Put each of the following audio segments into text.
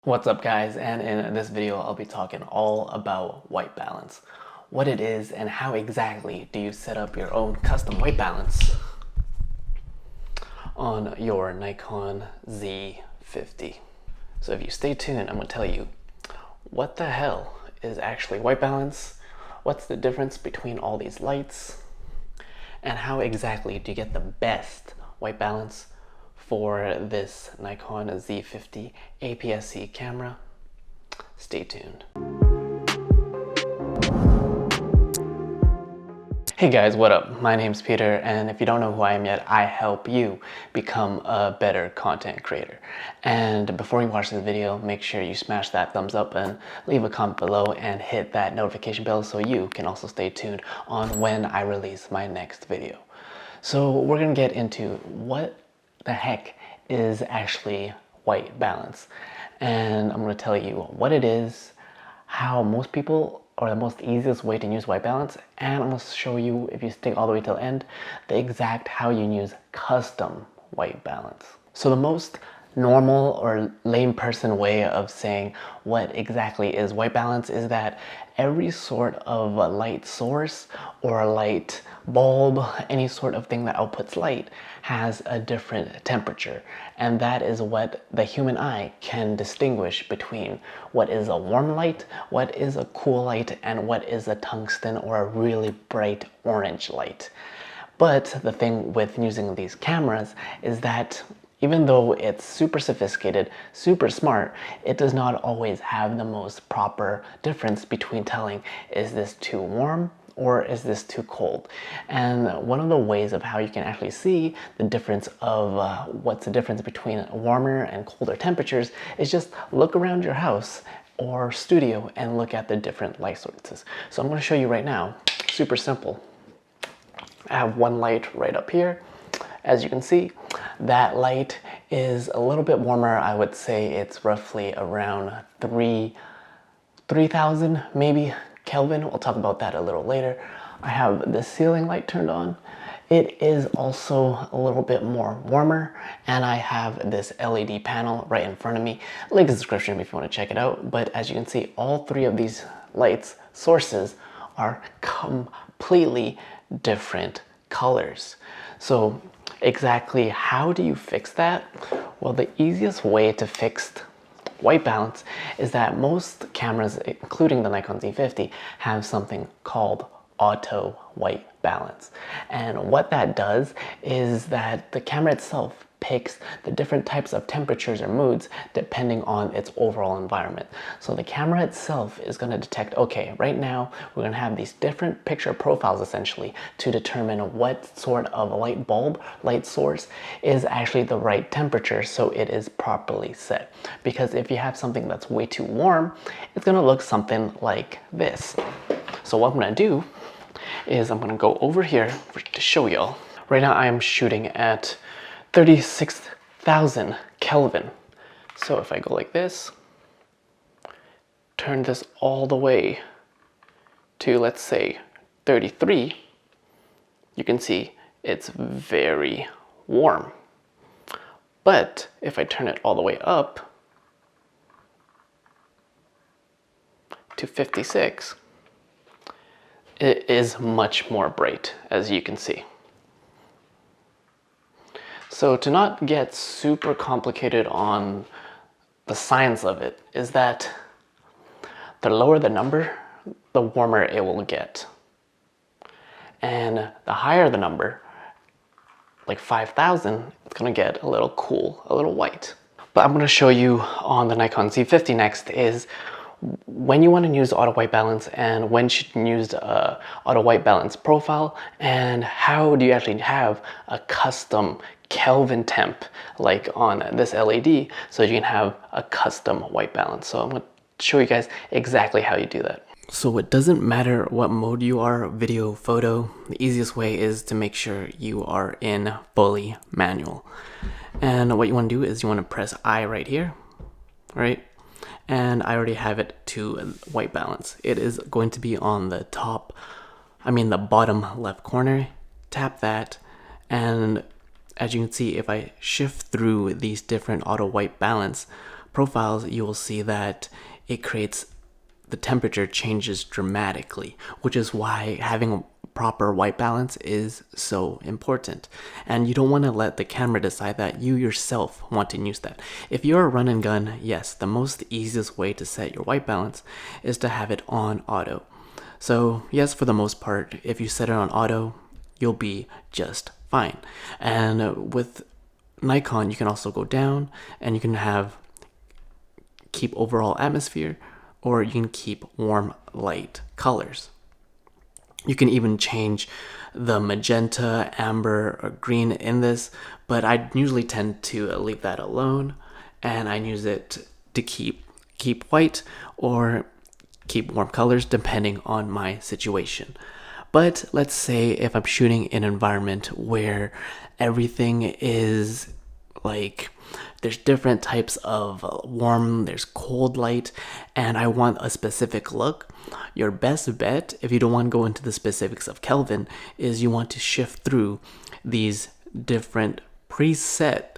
What's up guys, and in this video I'll be talking all about white balance, what it is and how exactly do you set up your own custom white balance on your Nikon Z50. So if you stay tuned, I'm going to tell you what the hell is actually white balance, what's the difference between all these lights, and how exactly do you get the best white balance for this Nikon Z50 APS-C camera. Stay tuned. Hey guys, what up? My name's Peter, and if you don't know who I am yet, I help you become a better content creator. And before you watch this video, make sure you smash that thumbs up and leave a comment below and hit that notification bell so you can also stay tuned on when I release my next video. So we're gonna get into what the heck is actually white balance, and I'm going to tell you what it is, how most people, or the most easiest way to use white balance, and I'm going to show you, if you stick all the way till the end, the exact how you use custom white balance. So the most normal or layperson way of saying what exactly is white balance is that every sort of a light source or a light bulb, any sort of thing that outputs light, has a different temperature, and that is what the human eye can distinguish between what is a warm light, what is a cool light, and what is a tungsten or a really bright orange light. But the thing with using these cameras is that even though it's super sophisticated, super smart, it does not always have the most proper difference between telling, is this too warm or is this too cold? And one of the ways of how you can actually see the difference of what's the difference between warmer and colder temperatures is just look around your house or studio and look at the different light sources. So I'm going to show you right now, super simple. I have one light right up here. As you can see, that light is a little bit warmer. I would say it's roughly around 3,000 maybe Kelvin. We'll talk about that a little later. I have the ceiling light turned on. It is also a little bit more warmer, and I have this LED panel right in front of me. Link in the description if you want to check it out. But as you can see, all three of these lights sources are completely different colors. So exactly how do you fix that? Well, the easiest way to fix white balance is that most cameras, including the Nikon Z50, have something called auto white balance. And what that does is that the camera itself picks the different types of temperatures or moods depending on its overall environment. So the camera itself is going to detect, okay, right now we're going to have these different picture profiles essentially to determine what sort of light bulb, light source is actually the right temperature so it is properly set. Because if you have something that's way too warm, it's going to look something like this. So what I'm going to do is I'm going to go over here to show y'all. Right now I am shooting at 36,000 Kelvin. So if I go like this, turn this all the way to, let's say, 33, you can see it's very warm. But if I turn it all the way up to 56, it is much more bright, as you can see. So to not get super complicated on the science of it is that the lower the number, the warmer it will get. And the higher the number, like 5,000, it's gonna get a little cool, a little white. But I'm gonna show you on the Nikon Z50 next is when you want to use auto white balance and when should you use auto white balance profile, and how do you actually have a custom Kelvin temp like on this LED so you can have a custom white balance. So I'm going to show you guys exactly how you do that. So it doesn't matter what mode you are, video, photo, the easiest way is to make sure you are in fully manual. And what you want to do is you want to press I right here, right? And I already have it to white balance. It is going to be on the top, the bottom left corner. Tap that, and as you can see, if I shift through these different auto white balance profiles, you will see that it creates the temperature changes dramatically, which is why having a proper white balance is so important. And you don't want to let the camera decide that. You yourself want to use that. If you're a run and gun, yes, the most easiest way to set your white balance is to have it on auto. So yes, for the most part, if you set it on auto, you'll be just fine. And with Nikon, you can also go down and you can have keep overall atmosphere, or you can keep warm light colors. You can even change the magenta, amber, or green in this, but I usually tend to leave that alone, and I use it to keep white or keep warm colors depending on my situation. But let's say if I'm shooting in an environment where everything is like there's different types of warm, there's cold light, and I want a specific look, your best bet, if you don't want to go into the specifics of Kelvin, is you want to shift through these different preset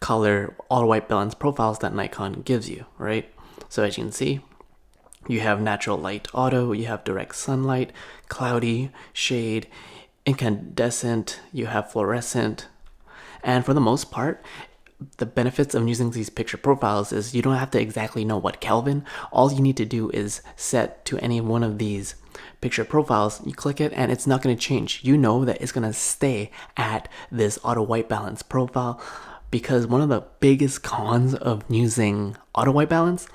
color auto white balance profiles that Nikon gives you, right? So as you can see, you have natural light auto, you have direct sunlight, cloudy, shade, incandescent, you have fluorescent. And for the most part, the benefits of using these picture profiles is you don't have to exactly know what Kelvin. All you need to do is set to any one of these picture profiles, you click it, and it's not going to change. You know that it's going to stay at this auto white balance profile, because one of the biggest cons of using auto white balance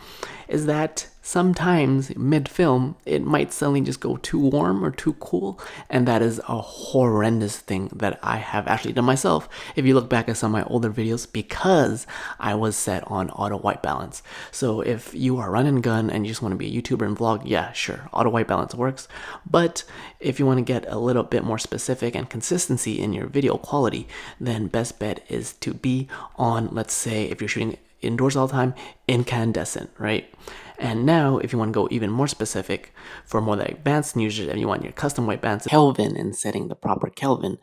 is that sometimes mid-film it might suddenly just go too warm or too cool, and that is a horrendous thing that I have actually done myself if you look back at some of my older videos, because I was set on auto white balance. So if you are run and gun and you just want to be a YouTuber and vlog, yeah, sure, auto white balance works. But if you want to get a little bit more specific and consistency in your video quality, then best bet is to be on, let's say if you're shooting indoors all the time, incandescent, right? And now if you want to go even more specific for more like advanced users and you want your custom white balance Kelvin and setting the proper Kelvin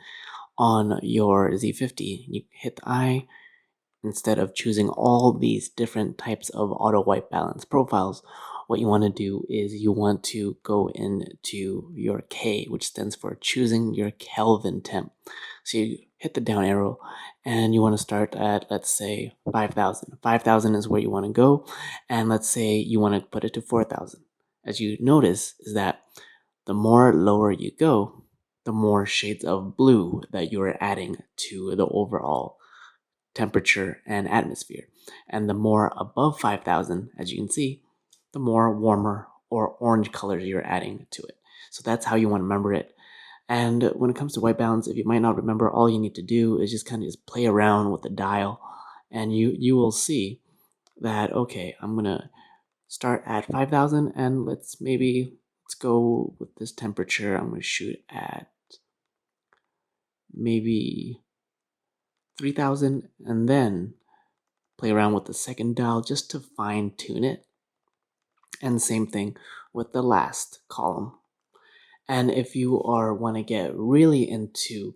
on your Z50, you hit the I. Instead of choosing all these different types of auto white balance profiles, what you want to do is you want to go into your K, which stands for choosing your Kelvin temp. So you hit the down arrow and you want to start at, let's say, 5,000. 5,000 is where you want to go. And let's say you want to put it to 4,000. As you notice is that the more lower you go, the more shades of blue that you are adding to the overall temperature and atmosphere. And the more above 5,000, as you can see, the more warmer or orange colors you're adding to it. So that's how you want to remember it. And when it comes to white balance, if you might not remember, all you need to do is just kind of just play around with the dial, and you will see that, okay, I'm gonna start at 5,000, and let's go with this temperature. I'm gonna shoot at maybe 3,000, and then play around with the second dial just to fine tune it. And same thing with the last column. And if you want to get really into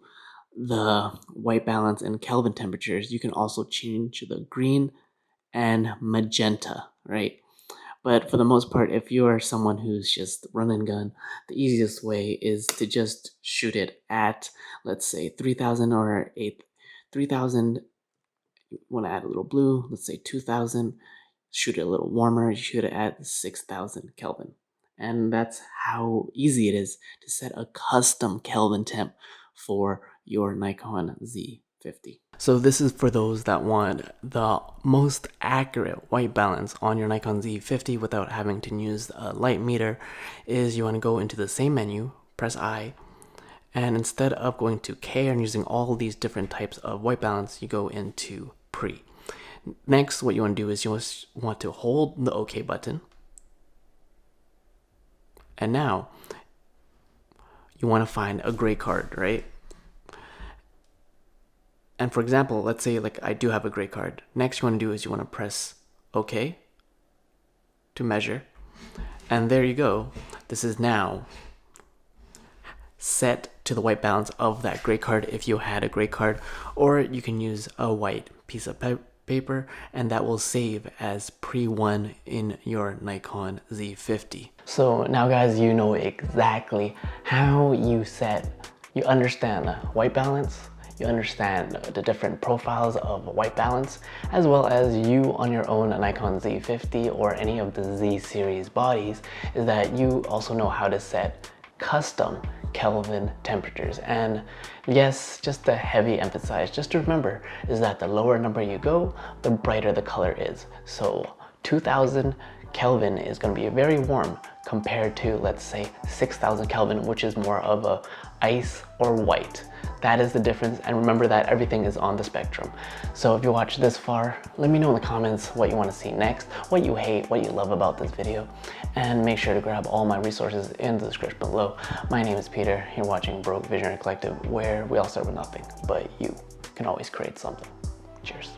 the white balance and Kelvin temperatures, you can also change the green and magenta, right? But for the most part, if you are someone who's just run and gun, the easiest way is to just shoot it at, let's say, 3,000 or 3,000. You want to add a little blue, let's say 2,000. Shoot it a little warmer, you shoot it at 6,000 Kelvin. And that's how easy it is to set a custom Kelvin temp for your Nikon Z50. So this is for those that want the most accurate white balance on your Nikon Z50 without having to use a light meter. Is you want to go into the same menu, press I, and instead of going to K and using all these different types of white balance, you go into Pre. Next, what you want to do is you want to hold the OK button. And now you want to find a gray card, right? And for example, let's say like I do have a gray card. Next you want to do is you want to press OK to measure. And there you go. This is now set to the white balance of that gray card if you had a gray card, or you can use a white piece of paper, and that will save as pre-1 in your Nikon Z50. So now guys, you know exactly how you understand white balance, you understand the different profiles of white balance, as well as you on your own Nikon Z50 or any of the Z series bodies, is that you also know how to set custom Kelvin temperatures. And yes, just a heavy emphasis, just to remember, is that the lower number you go, the brighter the color is. So 2000 Kelvin is going to be very warm compared to, let's say, 6000 Kelvin, which is more of a ice or white. That is the difference, and remember that everything is on the spectrum. So if you watch this far, let me know in the comments what you want to see next, what you hate, what you love about this video, and make sure to grab all my resources in the description below. My name is Peter, you're watching Broke Visionary Collective, where we all start with nothing, but you can always create something. Cheers.